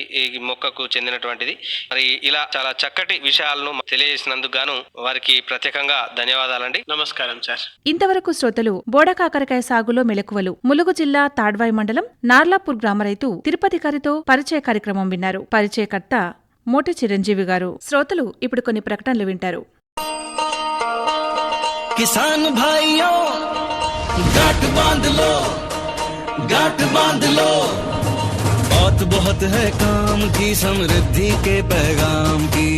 మొక్కకు చెందినటువంటిది. మరి ఇలా చాలా చక్కటి విషయాలను తెలియజేసినందుకు గాను వారికి ప్రత్యేకంగా ధన్యవాదాలండి. నమస్కారం సార్. ఇంతవరకు శ్రోతలు బోడకాకరకాయ సాగులో మెలకువలు ములుగు జిల్లా తాడ్వాయి మండలం నార్లాపూర్ గ్రామ రైతు తిరుపతి గారితో పరిచయ కార్యక్రమం విన్నారు. పరిచయకర్త మోటి చిరంజీవి గారు. శ్రోతలు ఇప్పుడు కొన్ని ప్రకటనలు వింటారు. किसान भाइयों गांठ बांध लो बहुत है काम की, समृद्धि के पैगाम की।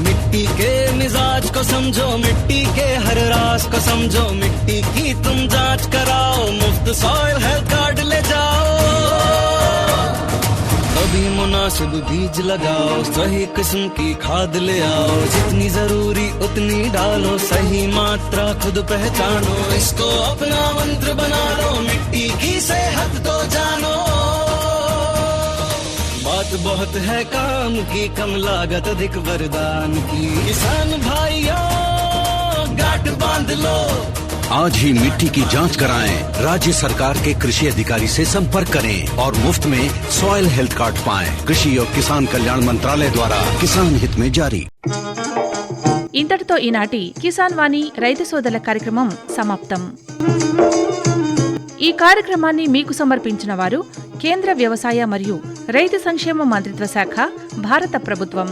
मिट्टी के मिजाज राज को समझो, मिट्टी के हर राज को समझो, मिट्टी की तुम जांच कराओ, मुफ्त सॉइल हेल्थ कार्ड ले जाओ। कभी मुनासिब बीज लगाओ, सही किस्म की खाद ले आओ, जितनी जरूरी उतनी डालो, सही मात्रा खुद पहचानो, इसको अपना मंत्र बना लो, मिट्टी की सेहत तो जानो। बात बहुत है काम की, कम लागत अधिक वरदान की, किसान भाइयों गांठ बांध लो। आज ही मिट्टी की जांच कराएं, राज्य सरकार के कृषि अधिकारी से संपर्क करें और मुफ्त में सॉइल हेल्थ कार्ड पाएं। कृषि और किसान कल्याण मंत्रालय द्वारा किसान हित में जारी। ఇంతటితో ఈనాటి కిసాన్ వాణి రైతు సోదరుల కార్యక్రమం సమాప్తం. ఈ కార్యక్రమాన్ని మీకు సమర్పించిన వారు కేంద్ర వ్యవసాయ మరియు రైతు సంక్షేమ మంత్రిత్వ శాఖ, భారత ప్రభుత్వం.